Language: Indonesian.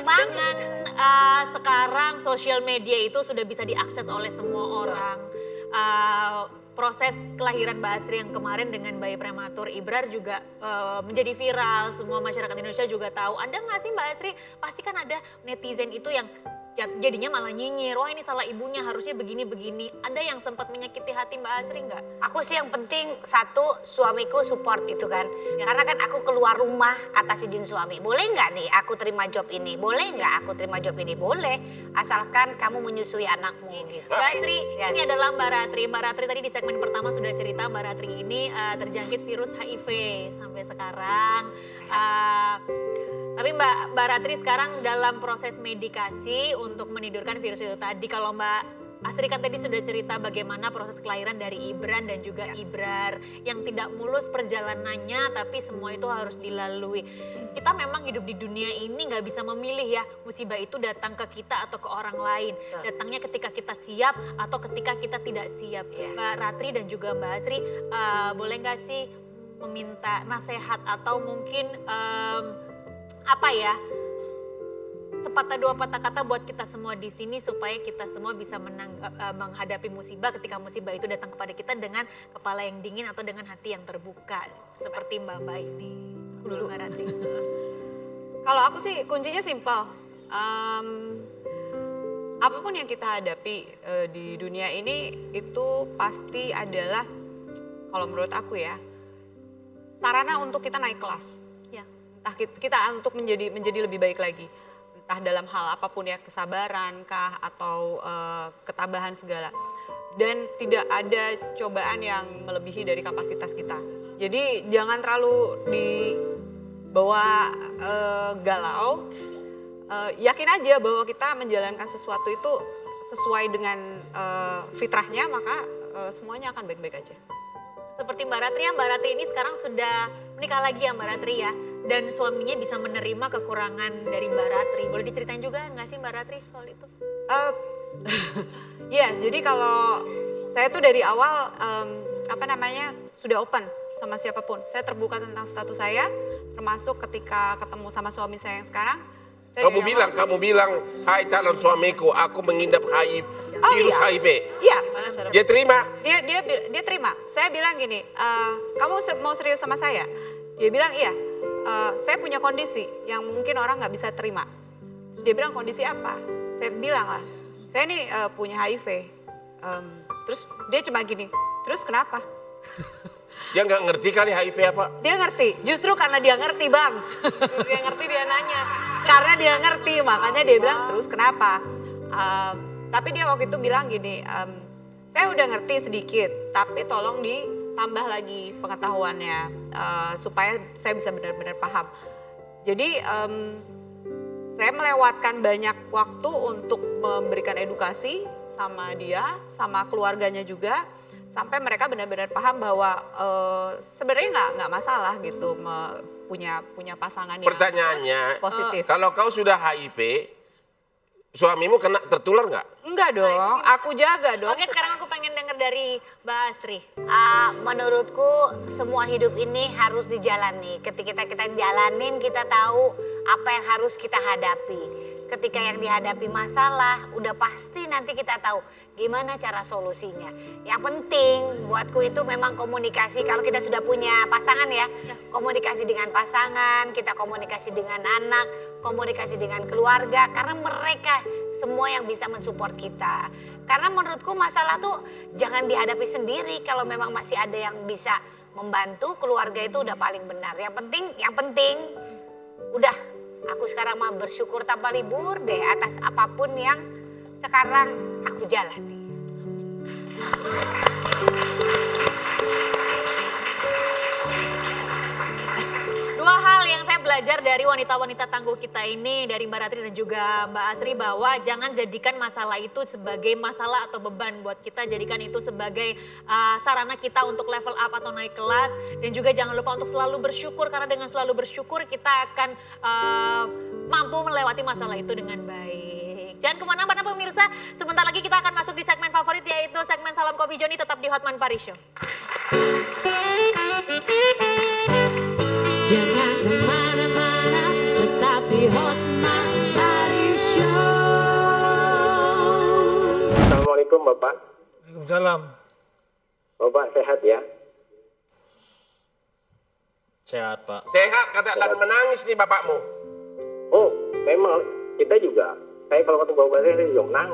banget. Dengan sekarang sosial media itu sudah bisa diakses oleh semua orang. Proses kelahiran Mbak Asri yang kemarin dengan bayi prematur Ibrar juga menjadi viral. Semua masyarakat Indonesia juga tahu. Ada nggak sih Mbak Asri? Pasti kan ada netizen itu yang jadinya malah nyinyir. Wah ini salah ibunya, harusnya begini-begini. Ada yang sempat menyakiti hati Mbak Asri nggak? Aku sih yang penting satu, suamiku support itu kan. Karena kan aku keluar rumah, kata si Jin suami, boleh nggak nih aku terima job ini? Boleh nggak aku terima job ini? Boleh, asalkan kamu menyusui anakmu gitu. Mbak Asri, Yes. ini adalah Mbak Ratri. Mbak Ratri tadi di segmen pertama sudah cerita Mbak Ratri ini terjangkit virus HIV sampai sekarang. Tapi Mbak Ratri sekarang dalam proses medikasi untuk menidurkan virus itu tadi. Kalau Mbak Asri kan tadi sudah cerita bagaimana proses kelahiran dari Ibran dan juga Ibrar yang tidak mulus perjalanannya, tapi semua itu harus dilalui. Kita memang hidup di dunia ini nggak bisa memilih ya, musibah itu datang ke kita atau ke orang lain. Datangnya ketika kita siap atau ketika kita tidak siap. Mbak Ratri dan juga Mbak Asri, boleh nggak sih meminta nasihat atau mungkin apa ya, sepatah dua patah kata buat kita semua di sini supaya kita semua bisa menghadapi musibah ketika musibah itu datang kepada kita dengan kepala yang dingin atau dengan hati yang terbuka seperti Mbak ini. Dulu Mbak Ratri. Kalau aku sih kuncinya simpel. Apapun yang kita hadapi di dunia ini itu pasti adalah, kalau menurut aku ya, sarana untuk kita naik kelas. Ya. Entah kita untuk menjadi lebih baik lagi. Entah dalam hal apapun ya, kesabaran kah atau ketabahan segala. Dan tidak ada cobaan yang melebihi dari kapasitas kita. Jadi jangan terlalu dibawa galau. Yakin aja bahwa kita menjalankan sesuatu itu sesuai dengan fitrahnya, maka semuanya akan baik-baik aja. Seperti Mbak Ratri ya, Mbak Ratri ini sekarang sudah menikah lagi ya Mbak Ratri ya. Dan suaminya bisa menerima kekurangan dari Mbak Ratri. Boleh diceritain juga nggak sih Mbak Ratri soal itu? Ya, jadi kalau saya tuh dari awal sudah open sama siapapun. Saya terbuka tentang status saya, termasuk ketika ketemu sama suami saya yang sekarang. Kamu bilang, hai calon suamiku, aku mengidap virus HIV. Iya. Dia terima? Dia terima. Saya bilang gini, kamu mau serius sama saya? Dia bilang iya. Saya punya kondisi yang mungkin orang nggak bisa terima. Terus dia bilang kondisi apa? Saya bilang lah, saya nih punya HIV. Terus dia cuma gini, terus kenapa? Dia nggak ngerti kali HIV apa? Dia ngerti, justru karena dia ngerti Bang. Dia ngerti dia nanya. Karena dia ngerti, makanya dia bilang terus kenapa? Tapi dia waktu itu bilang gini, saya udah ngerti sedikit, tapi tolong ditambah lagi pengetahuannya supaya saya bisa benar-benar paham. Jadi saya melewatkan banyak waktu untuk memberikan edukasi sama dia, sama keluarganya juga, sampai mereka benar-benar paham bahwa sebenarnya nggak masalah gitu punya pasangan yang Pertanyaannya, positif. kalau kau sudah HIV, suamimu kena tertular nggak? Enggak dong, aku jaga dong. Oke, sekarang aku pengen denger dari Mbak Asri. Menurutku semua hidup ini harus dijalani. Ketika kita jalanin, kita tahu apa yang harus kita hadapi. Ketika yang dihadapi masalah, udah pasti nanti kita tahu gimana cara solusinya. Yang penting buatku itu memang komunikasi. Kalau kita sudah punya pasangan ya, komunikasi dengan pasangan, kita komunikasi dengan anak, komunikasi dengan keluarga. Karena mereka semua yang bisa mensupport kita. Karena menurutku masalah tuh jangan dihadapi sendiri. Kalau memang masih ada yang bisa membantu, keluarga itu udah paling benar. Yang penting udah, aku sekarang mah bersyukur tanpa libur deh atas apapun yang sekarang aku jalani. Dua hal yang saya belajar dari wanita-wanita tangguh kita ini, dari Mbak Ratri dan juga Mbak Asri, bahwa jangan jadikan masalah itu sebagai masalah atau beban buat kita, jadikan itu sebagai sarana kita untuk level up atau naik kelas. Dan juga jangan lupa untuk selalu bersyukur, karena dengan selalu bersyukur kita akan mampu melewati masalah itu dengan baik. Jangan kemana-mana pemirsa, sebentar lagi kita akan masuk di segmen favorit, yaitu segmen Salam Kopi Joni, tetap di Hotman Paris Show. Jangan kemana-mana, tetap di Hotman Paris. Bapak. Waalaikumsalam. Bapak sehat ya? Sehat, Pak. Sehat kata dan menangis nih bapakmu. Oh, memang kita juga. Saya kalau ketemu Bapak saya juga menang.